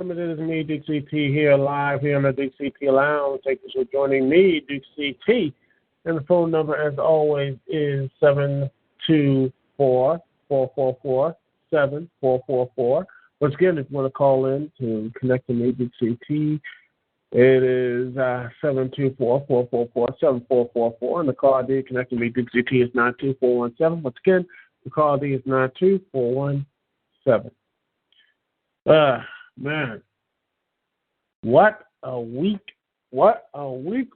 gentlemen, it is me, Dukect here, live here in the Dukect Lounge. Thank you for joining me, Dukect. And the phone number, as always, is 724-444-7444. Once again, if you want to call in to connect to me, Dukect, it is 724-444-7444. And the call ID connecting me, Dukect, is 92417. Once again, the call ID is 92417. Man, what a week. What a week.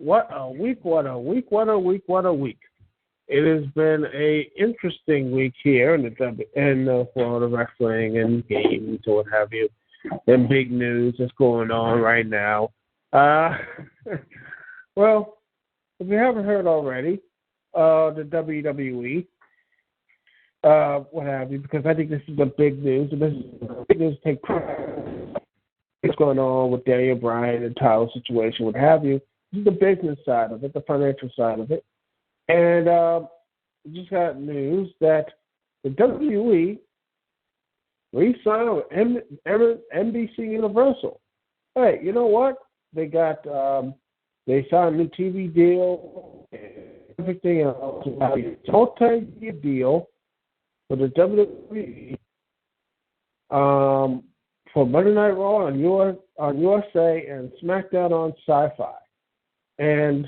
It has been a interesting week here in the world of wrestling and games or what have you. And big news that's going on right now. Well, if you haven't heard already, the WWE, what have you, because I think this is the big news. And this is the big news take what's going on with Daniel Bryan and title situation, what have you. This is the business side of it, the financial side of it. And we just got news that the WWE re-signed with NBC Universal. Hey, you know what? They got they signed a new TV deal and everything else. It's a multi-year deal for the WWE for Monday Night Raw on USA and SmackDown on Sci-Fi, and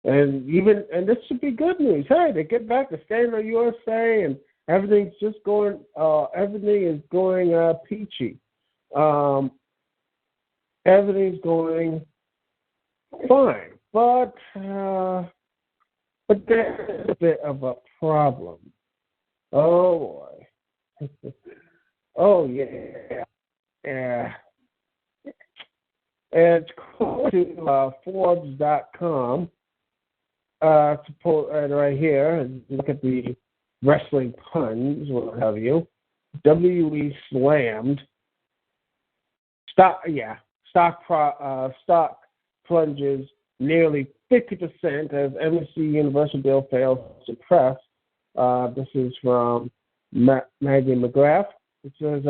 this should be good news. Hey, they get back to staying on USA and everything's just going. Everything is going peachy. Everything's going fine, but there's a bit of a problem. Oh boy. Oh yeah. Yeah. And according to Forbes.com, right here, and look at the wrestling puns, what have you. WWE slammed stock plunges nearly 50% as NBC Universal deal fails to press. This is from Maggie McGrath. It says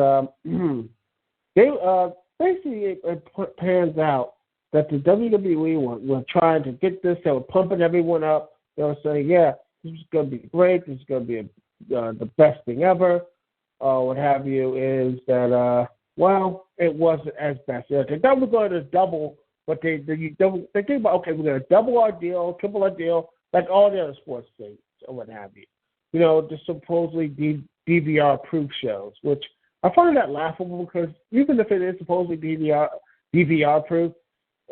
basically it pans out that the WWE were trying to get this. They were pumping everyone up. They were saying, "Yeah, this is going to be great. This is going to be the best thing ever." What have you is that well, it wasn't as best. They thought we were going to double, but they think about, okay, we're going to double our deal, triple our deal, like all the other sports things or what have you. You know, the supposedly DVR-proof shows, which I find that laughable because even if it is supposedly DVR-proof,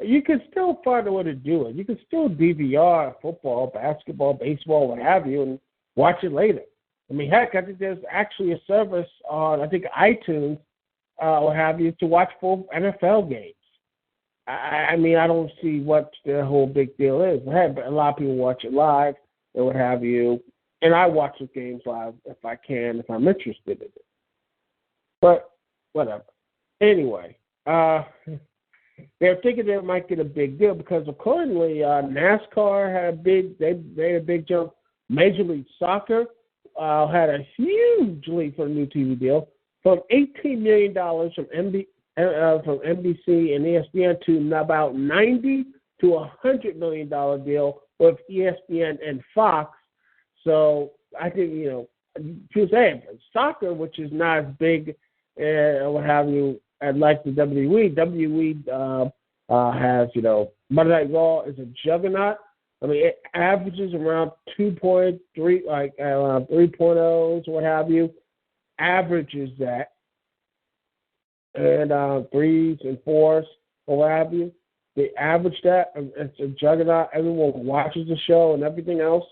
you can still find a way to do it. You can still DVR football, basketball, baseball, what have you, and watch it later. I mean, heck, I think there's actually a service on, I think, iTunes, what have you, to watch full NFL games. I mean, I don't see what the whole big deal is. But a lot of people watch it live and what have you. And I watch the games live if I can, if I'm interested in it. But whatever. Anyway, they're thinking they might get a big deal because accordingly, NASCAR had they made a big jump. Major League Soccer had a huge leap for a new TV deal from $18 million from NBC and ESPN to about $90 to $100 million deal with ESPN and Fox. So I think, people say soccer, which is not as big, what have you, like the WWE has, Monday Night Raw is a juggernaut. I mean, it averages around 2.3, like 3.0s, what have you. Averages that. And 3s and 4s, or what have you. They average that. It's a juggernaut. Everyone watches the show and everything else.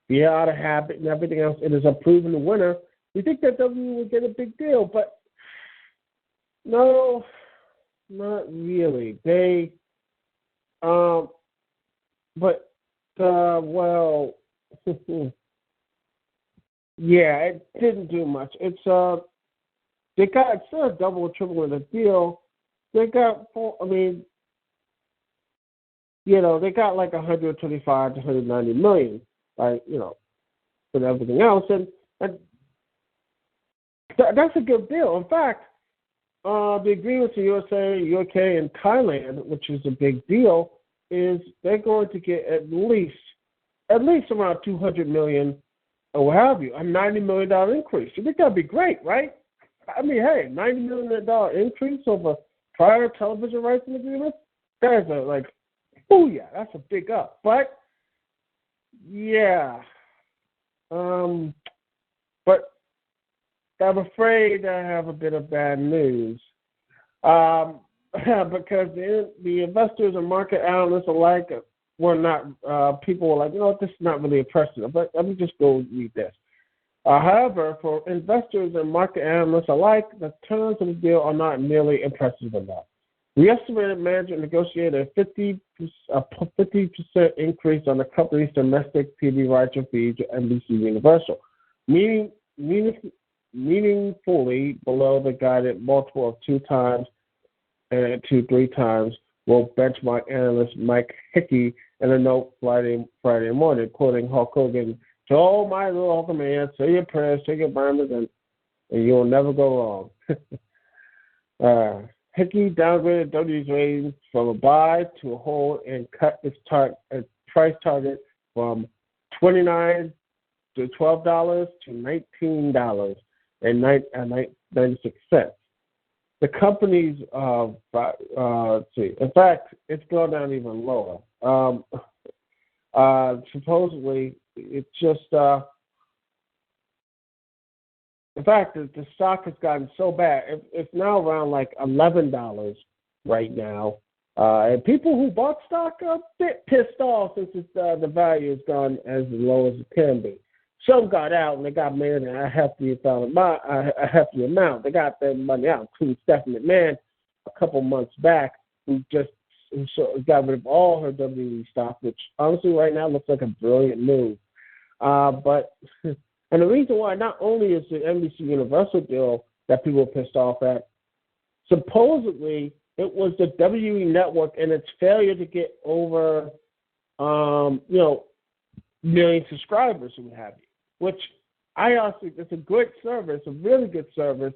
Be out of habit and everything else. It is a proven winner. We think that WWE will get a big deal, but no, not really. They, well, yeah, it didn't do much. It's they got instead of double or triple in the deal, they got they got like 125 to 190 million. Like, and everything else. And that's a good deal. In fact, the agreement to USA, UK, and Thailand, which is a big deal, is they're going to get at least around 200 million or what have you, a $90 million increase. You think that'd be great, right? I mean, hey, $90 million increase over prior television rights and agreements? That's booyah, that's a big up. But, yeah. But I'm afraid I have a bit of bad news. Because the investors and market analysts alike were not, people were like, this is not really impressive. But let me just go read this. However, for investors and market analysts alike, the terms of the deal are not nearly impressive enough. We estimated management negotiated a 50% increase on the company's domestic TV rights and fees to NBC Universal, meaningfully below the guided multiple of 2 times to 3 times, will benchmark analyst Mike Hickey in a note Friday morning, quoting Hulk Hogan, "To all my little Hulk man, say your prayers, take your Bibles, and you'll never go wrong." Hickey downgraded WWE's ratings from a buy to a hold and cut its price target from $29 to $12 to $19 and 96 cents. The company's, let's see, in fact, it's gone down even lower. Supposedly, it's just, in fact, the stock has gotten so bad, it's now around like $11 right now. And people who bought stock are a bit pissed off since the value has gone as low as it can be. Some got out and they got made a hefty amount. They got their money out, including Stephanie McMahon a couple months back, who got rid of all her WWE stock, which honestly right now looks like a brilliant move. And the reason why not only is the NBC Universal deal that people are pissed off at, supposedly it was the WWE Network and its failure to get over, million subscribers and what have you, which I also think it's a good service, a really good service,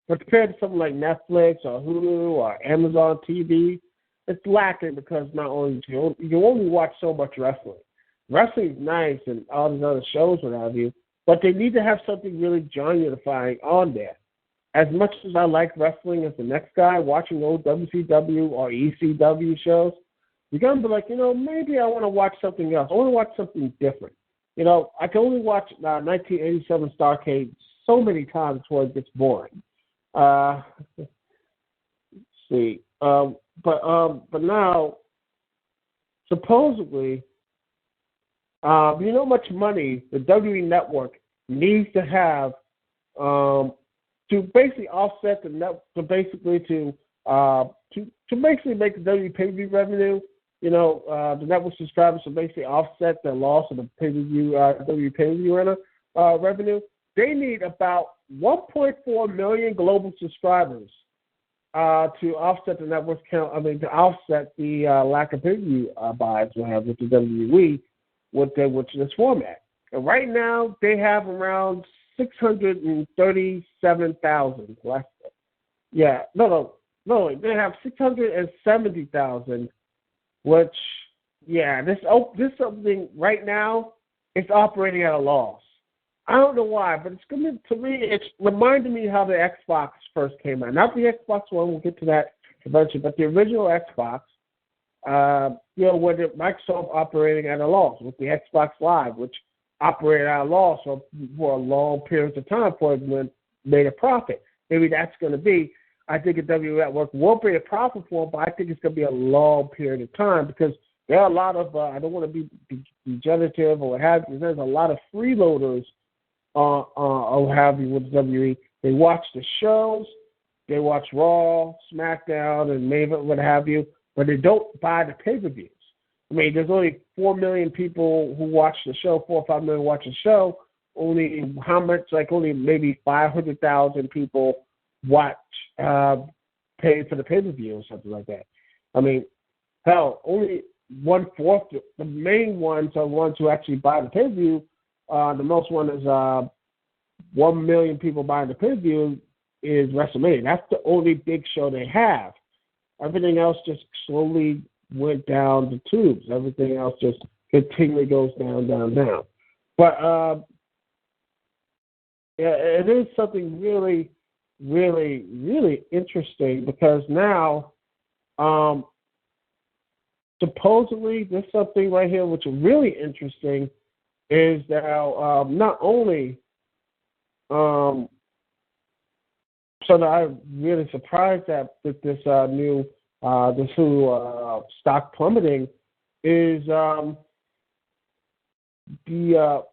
but compared to something like Netflix or Hulu or Amazon TV, it's lacking because not only you only watch so much wrestling. Wrestling's nice and all these other shows, what have you, but they need to have something really genre-unifying on there. As much as I like wrestling as the next guy, watching old WCW or ECW shows, you're going to be like, maybe I want to watch something else. I want to watch something different. I can only watch 1987 Starrcade so many times before it gets boring. Let's see. But now, supposedly, you know how much money the WWE Network needs to have to basically offset the net, to basically make the WWE pay-per-view revenue. The network subscribers to basically offset the loss of the pay-per-view WWE pay-per-view revenue. They need about 1.4 million global subscribers to offset the network's count. To offset the lack of pay-per-view buys we have with the WWE. With this format. And right now, they have around 637,000. They have 670,000, which, this something right now, it's operating at a loss. I don't know why, but it's reminding me how the Xbox first came out. Not the Xbox One, we'll get to that eventually, but the original Xbox. With Microsoft operating at a loss, with the Xbox Live, which operated at a loss for a long period of time before it made a profit. Maybe that's going to be, I think a W Network will be a profit for it, but I think it's going to be a long period of time because there are a lot of, I don't want to be degenerative or what have you, there's a lot of freeloaders or what have you with WWE. They watch the shows, they watch Raw, SmackDown, and maybe what have you, but they don't buy the pay-per-views. There's only 4 million people who watch the show, 4 or 5 million watch the show. Only maybe 500,000 people watch, pay for the pay-per-view or something like that. Only 1/4. The main ones are ones who actually buy the pay-per-view. The most one is 1 million people buying the pay-per-view. is WrestleMania. That's the only big show they have. Everything else just slowly went down the tubes. Everything else just continually goes down, down, down. But yeah, it is something really, really, really interesting because now, supposedly, there's something right here which is really interesting is that not only, so that I'm really surprised that with this new stock plummeting is there's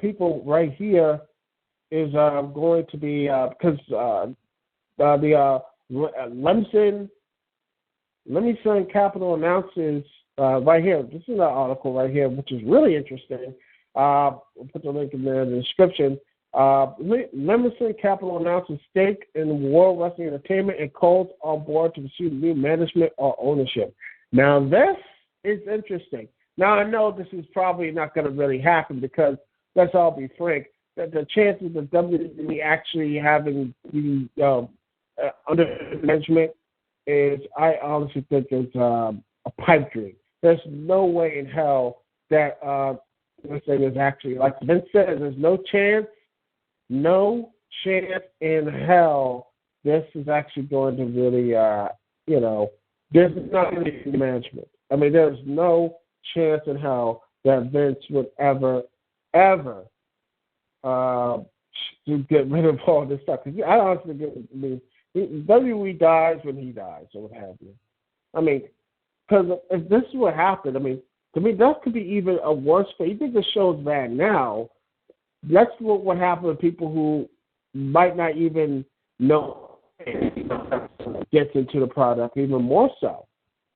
people right here is going to be because the Lemison Capital announces right here. This is an article right here, which is really interesting. I'll put the link in there in the description. Lemison Capital announces stake in World Wrestling Entertainment and calls on board to pursue new management or ownership. Now, this is interesting. Now, I know this is probably not going to really happen because, let's all be frank, that the chances of WWE actually having the under management is, I honestly think, is a pipe dream. There's no way in hell that this thing is actually, like Vince said, there's no chance in hell this is actually going to really, there's not going to be management. I mean, there's no chance in hell that Vince would ever to get rid of all this stuff. Because I honestly believe WWE dies when he dies, or what have you. I mean, because if this is what happened, I mean, to me, that could be even a worse thing. You think the show's bad now? That's what happened to people who might not even know gets into the product even more so.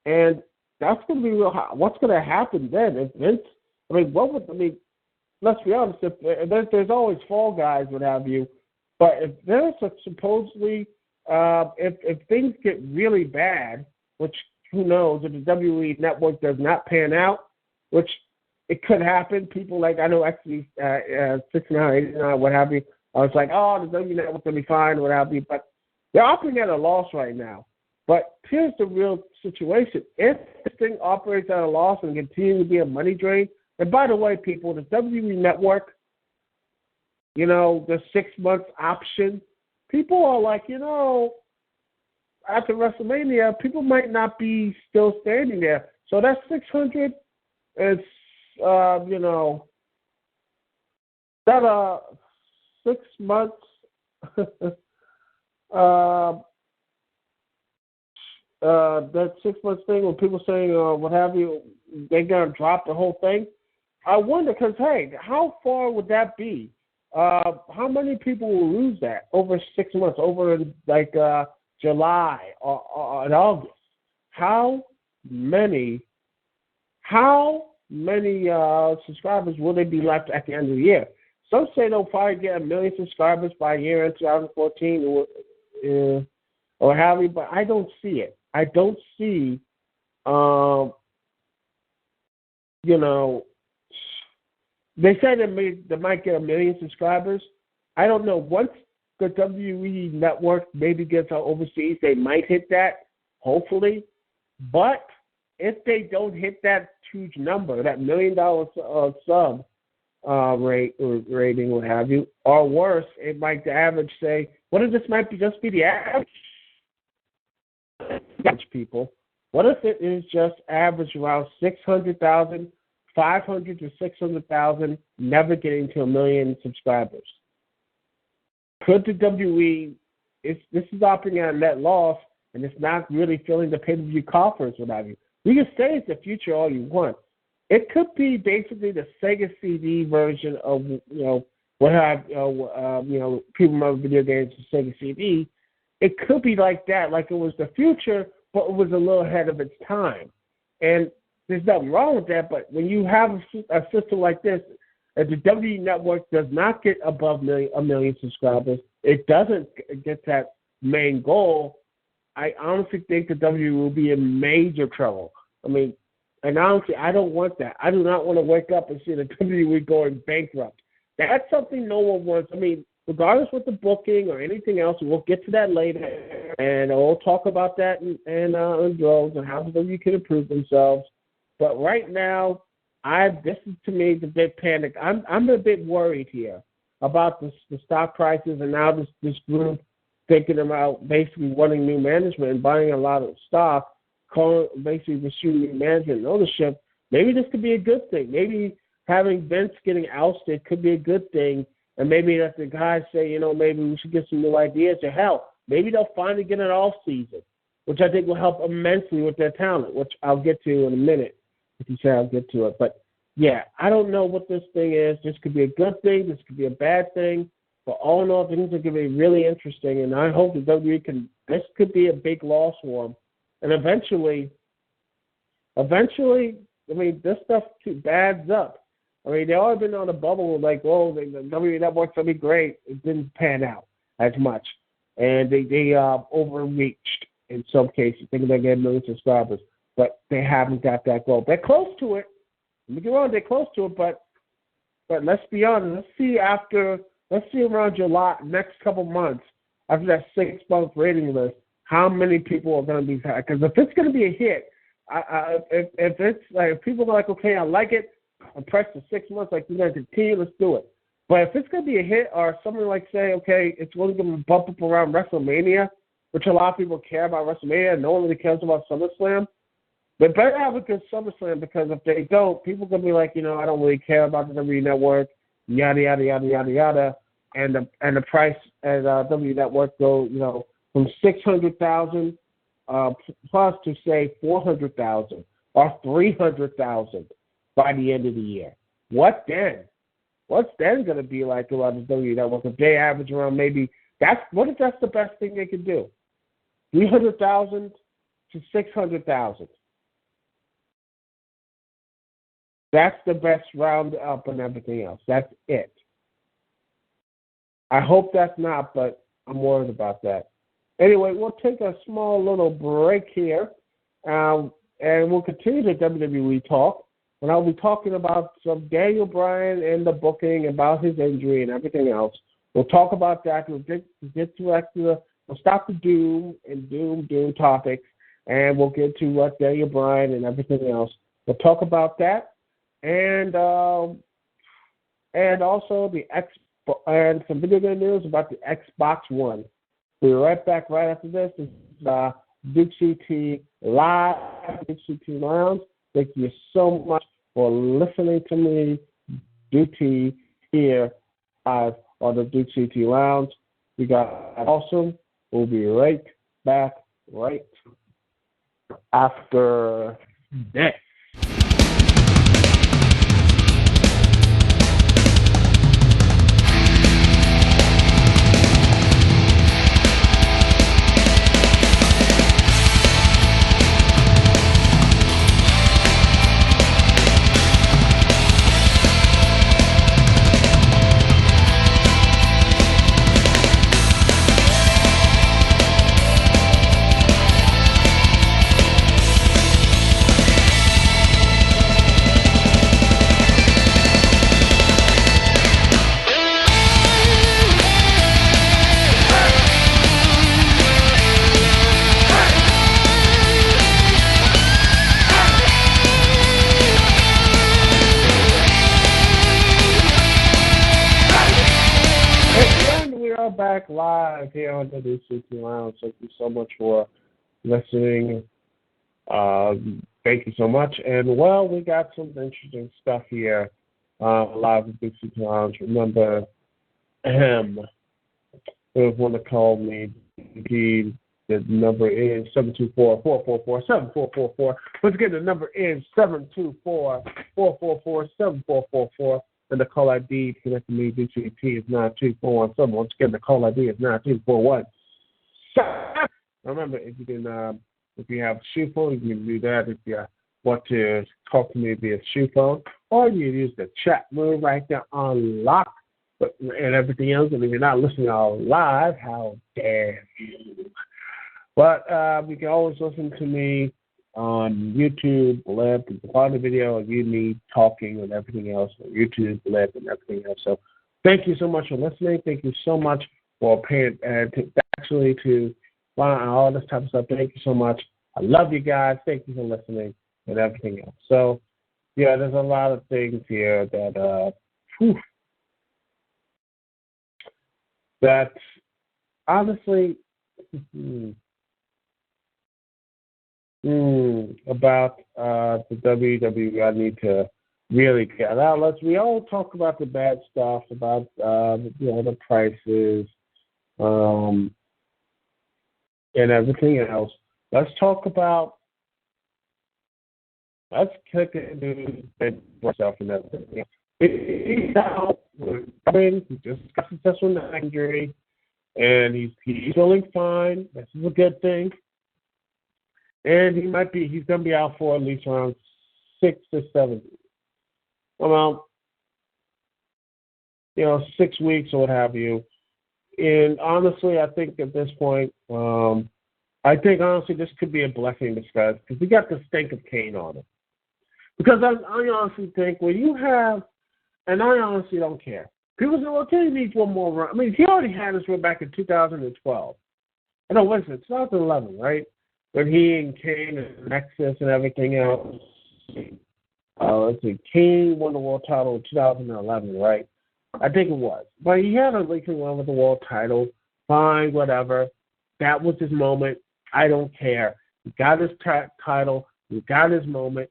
And that's going to be real. What's going to happen then? If Vince, let's be honest, if there's always fall guys, what have you, but if there's supposedly, if things get really bad, which who knows, if the WWE network does not pan out, which it could happen. People like, I know actually 69, 89, what have you, I was like, oh, the WWE network will be fine, what have you, but they're operating at a loss right now. But here's the real situation. If this thing operates at a loss and continues to be a money drain, and by the way, people, the WWE network, the 6 months option, people are like, after WrestleMania, people might not be still standing there. So that 600 is, that 6 months, that 6 months thing when people saying what have you, they're going to drop the whole thing. I wonder, because, hey, how far would that be? How many people will lose that over 6 months, over like July or in August? How many subscribers will they be left at the end of the year? Some say they'll probably get 1 million subscribers by year in 2014 or have you, but I don't see it. I don't see, they say they might get 1 million subscribers. I don't know. Once the WWE network maybe gets overseas, they might hit that, hopefully. But if they don't hit that huge number, that $1 million sub rating, what have you, or worse, it might the average say, what if this might just be the average people? What if it is just average around 600,000, 500 to 600,000, never getting to 1 million subscribers? Could the WWE, this is operating at a net loss, and it's not really filling the pay-per-view coffers, what have you. You can say it's the future all you want. It could be basically the Sega CD version of, what have, people remember video games as Sega CD. It could be like that, like it was the future, but it was a little ahead of its time. And there's nothing wrong with that, but when you have a system like this, if the WWE network does not get above 1 million subscribers, it doesn't get that main goal, I honestly think the WWE will be in major trouble. I mean, and honestly, I don't want that. I do not want to wake up and see the WWE going bankrupt. That's something no one wants. I mean, regardless with the booking or anything else, we'll get to that later, and we'll talk about that and droves and how you can improve themselves. But right now, this is to me the big panic. I'm a bit worried here about the stock prices, and now this group thinking about basically wanting new management and buying a lot of stock, basically pursuing new management and ownership. Maybe this could be a good thing. Maybe having Vince getting ousted could be a good thing, and maybe that the guys say, maybe we should get some new ideas, or hell, maybe they'll finally get an off season, which I think will help immensely with their talent, which I'll get to in a minute. If you say I'll get to it, but yeah, I don't know what this thing is. This could be a good thing. This could be a bad thing. But all in all, things are going to be really interesting, and I hope the WWE this could be a big loss for them. And eventually, I mean, this stuff adds up. I mean, they all been on a bubble like, oh, the WWE Network's going to be great. It didn't pan out as much. And they overreached in some cases, thinking they're getting million subscribers. But they haven't got that goal. They're close to it. Let me get on. They're close to it, but let's be honest. Let's see around July, next couple months, after that 6-month rating list, how many people are going to be back. Because if it's going to be a hit, if it's like, if people are like, okay, I like it, I'm pressed for 6 months, like, we're going to continue, let's do it. But if it's going to be a hit, or something like, say, okay, it's only going to bump up around WrestleMania, which a lot of people care about WrestleMania, no one really cares about SummerSlam. They better have a good SummerSlam, because if they don't, people are going to be like, I don't really care about the WWE Network, yada, yada, yada, yada, yada. And the price at WWE Network go, from 600,000 plus to say 400,000 or 300,000 by the end of the year. What then? What's then going to be like around the WWE Network if they average around what if that's the best thing they could do? 300,000 to 600,000. That's the best round up and everything else. That's it. I hope that's not, but I'm worried about that. Anyway, we'll take a small little break here, and we'll continue the WWE talk. And I'll be talking about some Daniel Bryan and the booking, about his injury and everything else. We'll talk about that. We'll we'll stop the doom topics, and we'll get to Daniel Bryan and everything else. We'll talk about that, and also the and some video game news about the Xbox One. We'll be right back right after this. This is Dukect Live, Dukect Lounge. Thank you so much for listening to me, Dukect, here on the Dukect Lounge. We got awesome. We'll be right back right after this. Back live here on the Dukect Lounge. Thank you so much for listening. Thank you so much. And well, we got some interesting stuff here live at Dukect Lounge. Remember, if want to call me, the number is 724-444-7444. Once again, the number is 724-444-7444. And the call ID to connect to me, Dukect, is 92417. Once again, the call ID is 92417. Remember, if you have a shoe phone, you can do that. If you want to talk to me via shoe phone, or you use the chat room right there on lock, and everything else. And if you're not listening on live, how dare you? But you can always listen to me on YouTube, the part of the video of me talking and everything else, on YouTube, and everything else. So Thank you so much for listening. Thank you so much for paying to find all this type of stuff. Thank you so much. I love you guys. Thank you for listening and everything else. So, yeah, there's a lot of things here that honestly about the WWE I need to really get out. We all talk about the bad stuff, about the prices, and everything else. Let's kick it into myself and everything. He's out. He just got successful in the injury, and he's feeling fine. This is a good thing. And he's going to be out for at least around 6 to 7 weeks. Well, 6 weeks or what have you. And honestly, I think at this point, this could be a blessing in disguise because we got the stink of Kane on it. Because I honestly think when you have, and I honestly don't care. People say, well, Kane needs one more run. I mean, he already had his run back in 2012. I know, listen, 2011, right? When he and Kane and Nexus and everything else. Let's see, Kane won the world title in 2011, right? I think it was. But he had a leaking run with the world title. Fine, whatever. That was his moment. I don't care. He got his title. He got his moment.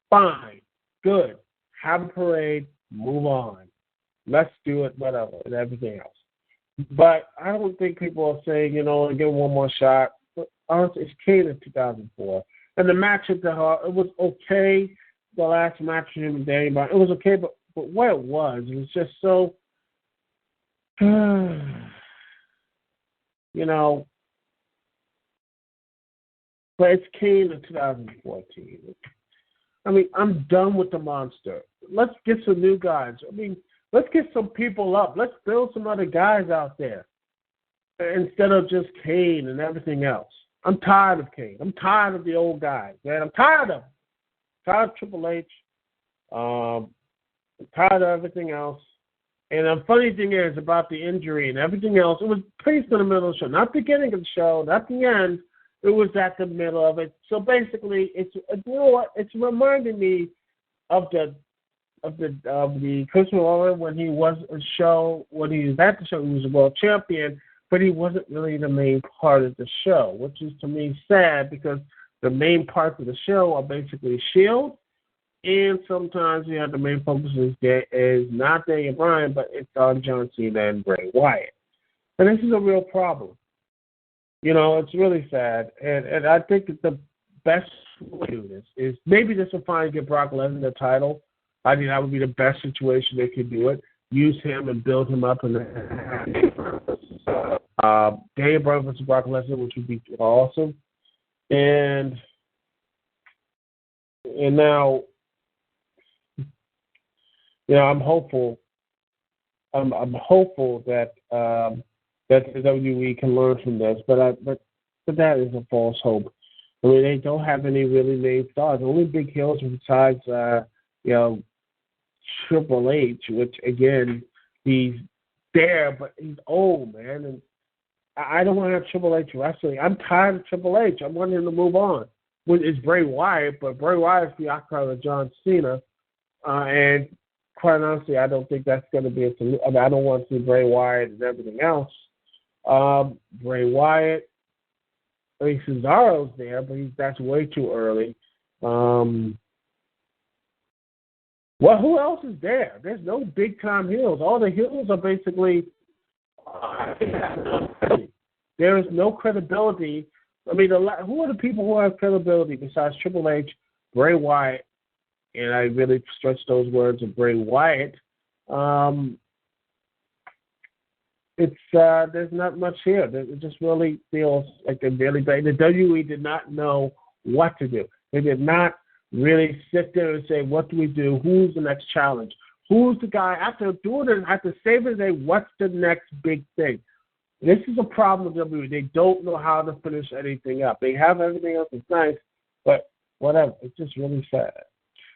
Fine. Good. Have a parade. Move on. Let's do it, whatever, and everything else. But I don't think people are saying, give him one more shot. But honestly, it's Kane in 2004. And the match at the Heart, it was okay. The last match with him and Danny Bryan, it was okay, but what it was just so, but it's Kane in 2014. I mean, I'm done with the monster. Let's get some new guys. I mean, let's get some people up. Let's build some other guys out there instead of just Kane and everything else. I'm tired of Kane. I'm tired of the old guys, man. I'm tired of them. Tired of Triple H. I'm tired of everything else. And the funny thing is about the injury and everything else, it was placed in the middle of the show. Not the beginning of the show, not the end. It was at the middle of it. So basically, it's reminding me of the Chris Waller when he was at the show. He was a world champion, but he wasn't really the main part of the show, which is to me sad because the main parts of the show are basically Shield, and sometimes you have the main focus is not Daniel Bryan, but it's on John Cena and Bray Wyatt, and this is a real problem. It's really sad, and I think that the best way to do this is maybe just to finally get Brock Lesnar the title. I think that would be the best situation they could do it. Use him and build him up, and Daniel Bryan versus Brock Lesnar, which would be awesome. And now, I'm hopeful. I'm hopeful that that the WWE can learn from this, but that is a false hope. I mean, they don't have any really main stars. The only big heels besides Triple H, which again he's there, but he's old, man, and I don't want to have Triple H wrestling. I'm tired of Triple H. I want him to move on. It's Bray Wyatt, but Bray Wyatt's the icon of John Cena, and quite honestly, I don't think that's going to be a solution. I mean, I don't want to see Bray Wyatt and everything else. Bray Wyatt, I mean, Cesaro's there, but that's way too early. Well, who else is there? There's no big-time heels. All the heels are basically there is no credibility. I mean, who are the people who have credibility besides Triple H, Bray Wyatt, and I really stretch those words of Bray Wyatt. There's not much here. It just really feels like they're really bad. The WWE did not know what to do. They did not really sit there and say, what do we do? Who's the next challenge? Who's the guy? After doing it, after saving it, what's the next big thing? This is a problem with WWE. They don't know how to finish anything up. They have everything else that's nice, but whatever. It's just really sad.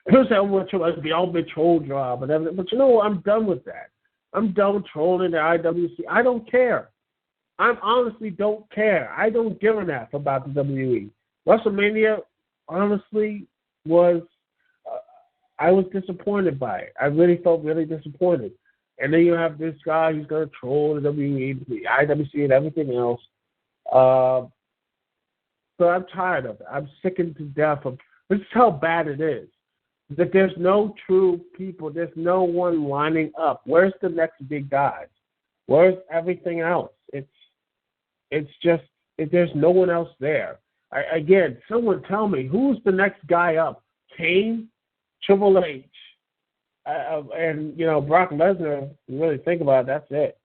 People say, oh, it's the ultimate troll job and everything. But you know what? I'm done with that. I'm done trolling the IWC. I don't care. I honestly don't care. I don't give an F about the WWE. WrestleMania, honestly, was I was disappointed by it. I really felt really disappointed. And then you have this guy who's going to troll the WWE, the IWC, and everything else. So I'm tired of it. I'm sickened to death of this is how bad it is. That there's no true people. There's no one lining up. Where's the next big guys? Where's everything else? It's just there's no one else there. Again, someone tell me who's the next guy up? Kane, Triple H, and Brock Lesnar. You really think about it, that's it.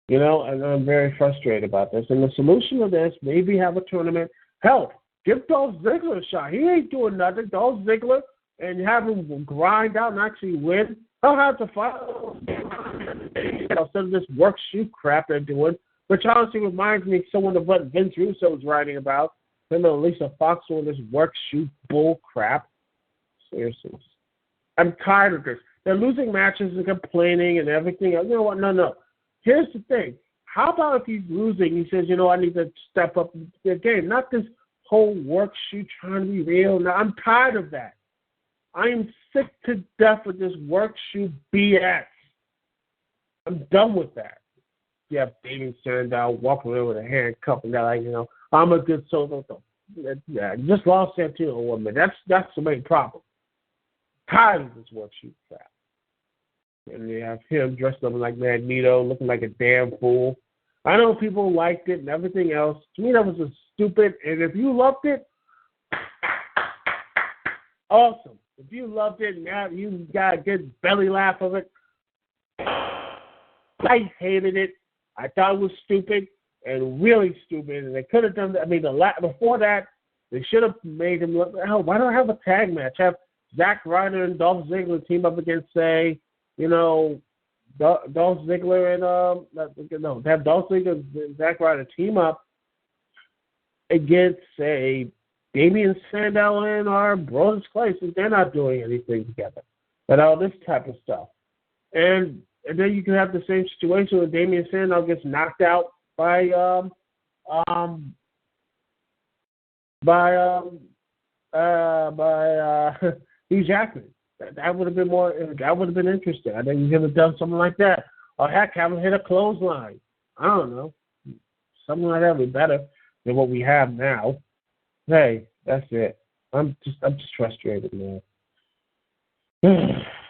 And I'm very frustrated about this. And the solution to this, maybe have a tournament. Hell, give Dolph Ziggler a shot. He ain't doing nothing. Dolph Ziggler, and have him grind out and actually win. He'll have to fight instead of this work shoot crap they're doing, which honestly reminds me of someone of what Vince Russo was writing about. Him and Lisa Fox doing this work shoot bull crap. Seriously. I'm tired of this. They're losing matches and complaining and everything. You know what? No. Here's the thing. How about if he's losing, he says, I need to step up the game. Not this whole work shoot trying to be real. Now, I'm tired of that. I am sick to death with this work shoot BS. I'm done with that. You have Damien Sandow walking around with a handcuff and they're like, I'm a good soldier. Yeah, you just lost that to a woman. That's the main problem. Tired of this work shoot crap. And you have him dressed up like Magneto, looking like a damn fool. I know people liked it and everything else. To me, that was just stupid. And if you loved it, awesome. If you loved it, now you got a good belly laugh of it. I hated it. I thought it was stupid and really stupid. And they could have done that. I mean, before that, they should have made him look. Hell, why don't I have a tag match? Have Zack Ryder and Dolph Ziggler team up against, say, Dolph Ziggler and have Dolph Ziggler and Zack Ryder team up against, say, Damien Sandow and our Brodus Clay, since they're not doing anything together, and all this type of stuff. And then you can have the same situation where Damien Sandow gets knocked out by Hugh Jackman. That would have been more. That would have been interesting. I think you could have done something like that. Or heck, have him hit a clothesline. I don't know. Something like that would be better than what we have now. Hey, that's it. I'm just frustrated, man.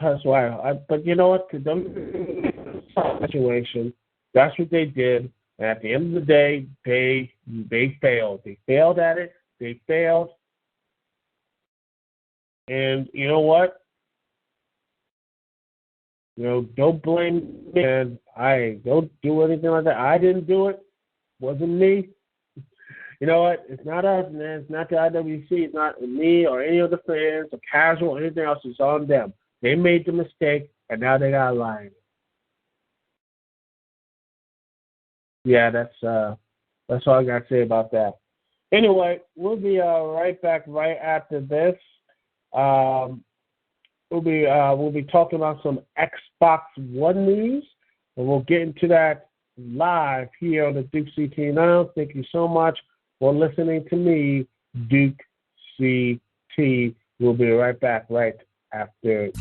That's why. But you know what? The situation. That's what they did. And at the end of the day, they failed. They failed at it. They failed. And you know what? Don't blame me. And I don't do anything like that. I didn't do it. Wasn't me. You know what? It's not us, man. It's not the IWC. It's not me or any of the fans or casual or anything else. It's on them. They made the mistake, and now they got to lie. Yeah, that's all I got to say about that. Anyway, we'll be right back right after this. We'll be talking about some Xbox One news, and we'll get into that live here on the Duke CT Lounge. Thank you so much for listening to me, Duke CT. We'll be right back right after this.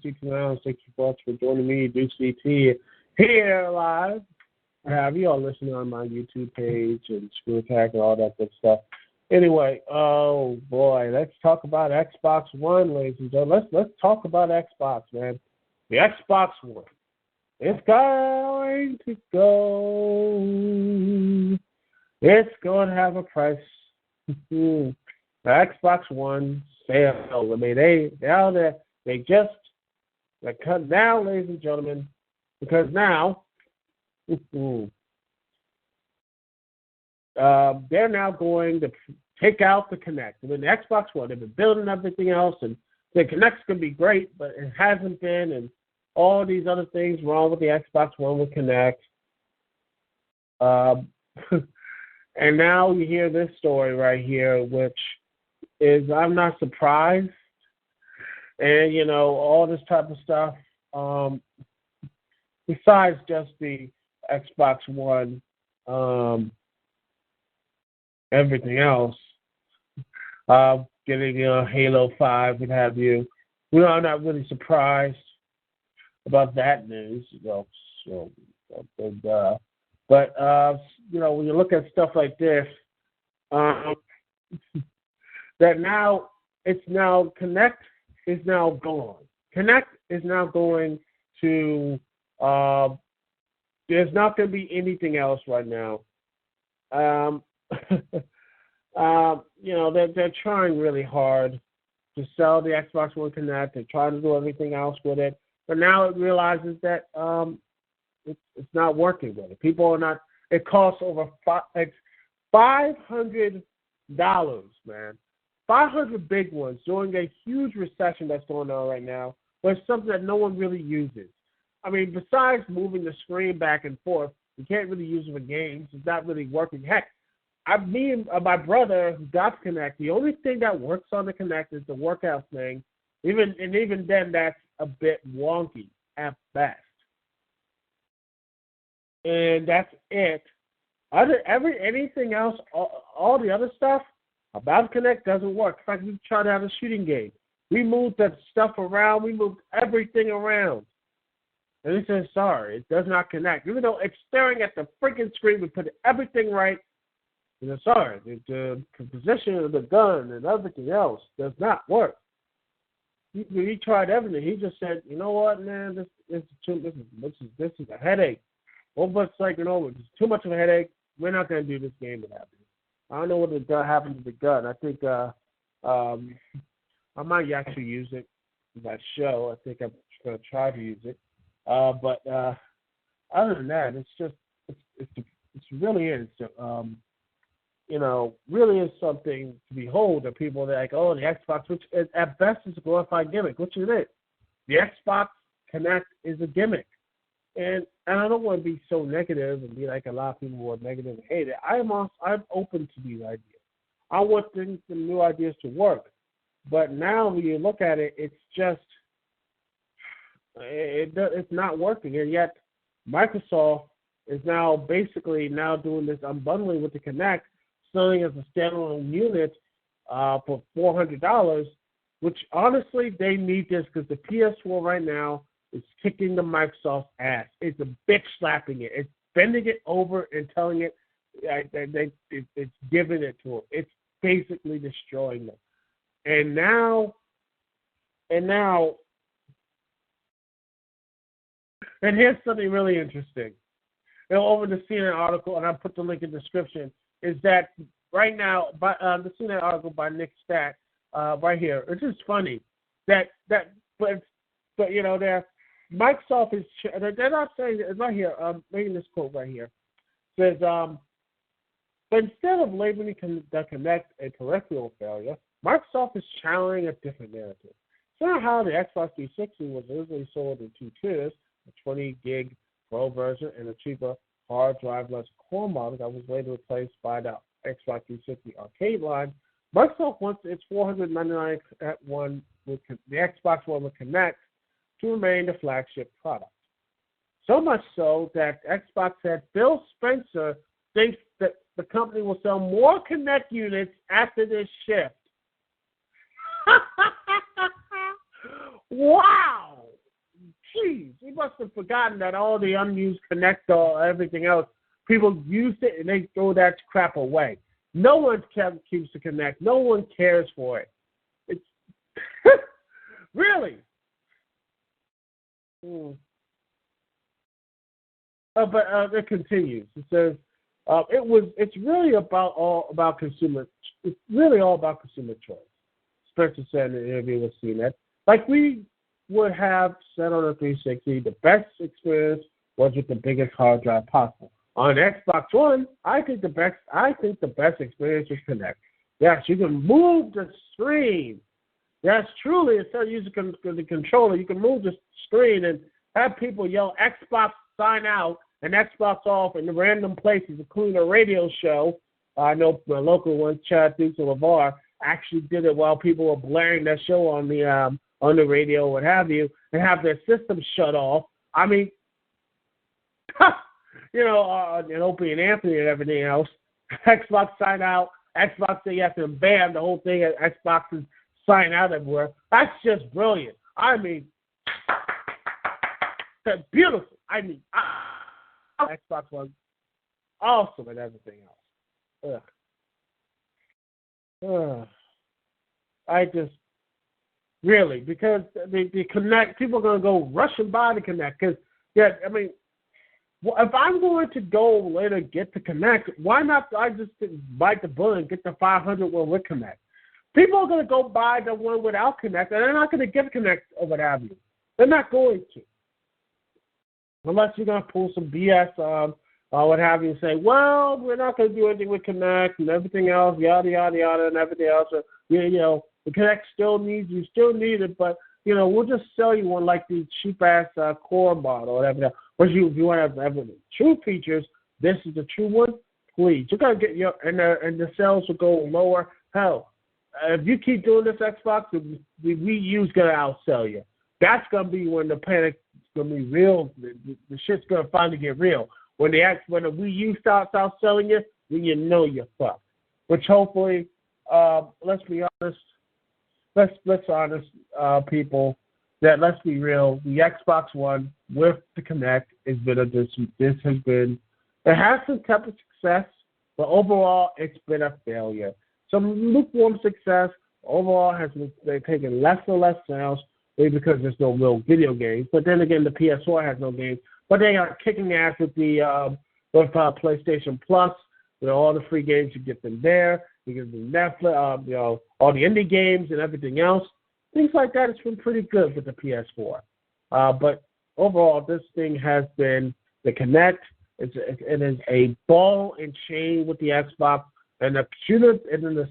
Dukect Lounge. Thank you so much for joining me, Dukect here live. I have you all listening on my YouTube page and Screw Attack and all that good stuff. Anyway, oh boy, let's talk about Xbox One, ladies and gentlemen. Let's talk about Xbox, man. The Xbox One. It's going to go. It's going to have a price. The Xbox One sale. I mean, they just cut now, ladies and gentlemen, because now they're now going to take out the Kinect. I mean, the Xbox One, they've been building everything else, and the Kinect's going to be great, but it hasn't been, and all these other things wrong with the Xbox One with Kinect. And now you hear this story right here, which is, I'm not surprised. And, you know, all this type of stuff, besides just the Xbox One, everything else, getting Halo 5, what have you, I'm not really surprised about that news. But you know, when you look at stuff like this, that now Kinect is now gone. Kinect is now going to. There's not going to be anything else right now. You know, they're trying really hard to sell the Xbox One Kinect. They're trying to do everything else with it, but now it realizes that it's not working with it. People are not. It costs over $500, man. 500 big ones during a huge recession that's going on right now, but it's something that no one really uses. I mean, besides moving the screen back and forth, you can't really use it for games. It's not really working. Heck, me and my brother who got Kinect, the only thing that works on the Kinect is the workout thing. Even then, that's a bit wonky at best. And that's it. Anything else, all the other stuff about Kinect doesn't work. In fact, we tried to have a shooting game. We moved that stuff around. We moved everything around. And it says, sorry, it does not connect. Even though it's staring at the freaking screen, we put everything right. And sorry, the position of the gun and everything else does not work. He tried everything. He just said, you know what, man, this is a headache. Both of us like, you know, it's too much of a headache. We're not going to do this game without it. I don't know what happened to the gun. I think I might actually use it in that show. I think I'm going to try to use it. But other than that, it's really is, you know, really is something to behold. That people are like, oh, the Xbox, which at best is a glorified gimmick, which is it. The Xbox Kinect is a gimmick. And I don't want to be so negative and be like a lot of people who are negative and hate it. I'm open to these ideas. I want the new ideas to work. But now when you look at it, it's just, it's not working. And yet Microsoft is now basically doing this unbundling with the Kinect, selling as a standalone unit for $400, which honestly they need this because the PS4 right now is kicking the Microsoft ass. It's a bitch slapping it. It's bending it over and telling it it's giving it to them. It's basically destroying them. And now, and here's something really interesting. Over the CNN article, and I put the link in the description, is that right now, the CNN article by Nick Stack, right here, it's just funny but you know, Microsoft is, they're not saying, it's right here, making this quote right here, says, but instead of labeling the Kinect a peripheral failure, Microsoft is challenging a different narrative. So how the Xbox 360 was originally sold in two tiers, a 20 gig Pro version and a cheaper hard drive-less core model that was later replaced by the Xbox 360 arcade line, Microsoft wants its $499 one with the Xbox One with Kinect to remain the flagship product. So much so that Xbox head Phil Spencer thinks that the company will sell more Kinect units after this shift. Wow! Jeez, he must have forgotten that all the unused connector, everything else, people use it and they throw that crap away. No one keeps the Kinect. No one cares for it. It's really. But it continues. It says it's really all about consumer. It's really all about consumer choice. Spencer said in the interview with CNET, like we would have said on the 360, the best experience was with the biggest hard drive possible. On Xbox One, I think the best experience is Kinect. Yes, you can move the screen. Yes, truly, instead of using the controller, you can move the screen and have people yell Xbox sign out and Xbox off in the random places, including a radio show. I know the local one, Chad Dukes of LeVar, actually did it while people were blaring their show on the radio, what have you, and have their system shut off. I mean, and Opie and Anthony and everything else. Xbox sign out, Xbox say yes, and bam, the whole thing at Xbox is sign out everywhere. That's just brilliant. I mean, that's beautiful. I mean, Xbox One, awesome and everything else. I just, really, because the Kinect, people are going to go rushing by the Kinect. Because, I mean, if I'm going to go later get the Kinect, why not I just bite the bullet and get the 500 one with Kinect? People are going to go buy the one without Kinect, and they're not going to get Kinect or what have you. They're not going to. Unless you're going to pull some BS what have you, and say, well, we're not going to do anything with Kinect and everything else, yada, yada, yada, and everything else. So, the Kinect you still need it, but, we'll just sell you one like the cheap-ass core model or whatever. But if you want to have the true features, this is the true one, please. You're going to get and the sales will go lower. Hell, if you keep doing this Xbox, the Wii U's going to outsell you. That's going to be when the panic is going to be real. The shit's going to finally get real. When the Wii U starts outselling you, then you know you're fucked. Which hopefully, let's be honest, let's honest people that let's be real. The Xbox One with the Kinect has been it has some type of success, but overall it's been a failure. Some lukewarm success overall has been taking less and less sales, maybe because there's no real video games. But then again, the PS4 has no games. But they are kicking ass with the PlayStation Plus. All the free games, you get them there. You get the Netflix, all the indie games and everything else. Things like that. It's been pretty good with the PS4. But overall, this thing has been the Kinect. It is a ball and chain with the Xbox. And the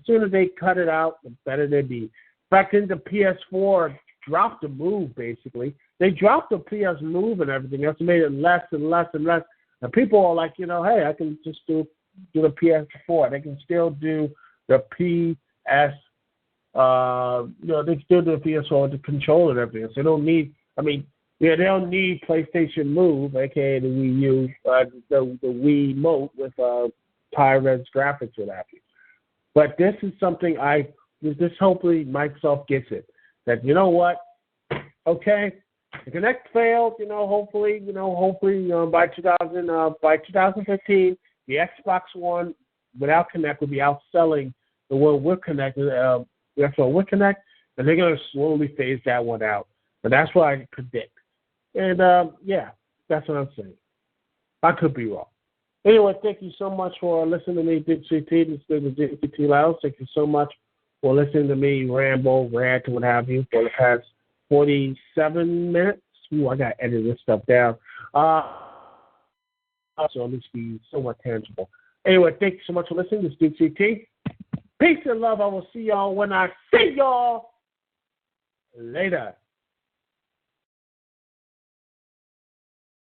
sooner they cut it out, the better they be. In fact, the PS4 dropped the move, basically. They dropped the PS Move and everything else. It made it less and less and less. And people are like, hey, I can just do the PS4. They can still do the PS, they still do the PS4 with the controller and everything. So they don't need, they don't need PlayStation Move, aka the Wii U, the Wii Mote with high-res graphics and that. But this is something hopefully Microsoft gets it. That, what? Okay, the Kinect failed, hopefully by 2015, the Xbox One without Kinect will be outselling the one with Kinect, the Xbox with Kinect, and they're going to slowly phase that one out. But that's what I predict. And, that's what I'm saying. I could be wrong. Anyway, thank you so much for listening to me, Dukect. This is the Dukect Lounge. Thank you so much for listening to me ramble, rant, and what have you for the past 47 minutes. Ooh, I got to edit this stuff down. So at least be somewhat tangible. Anyway, thank you so much for listening. This is Dukect. Peace and love. I will see y'all when I see y'all later.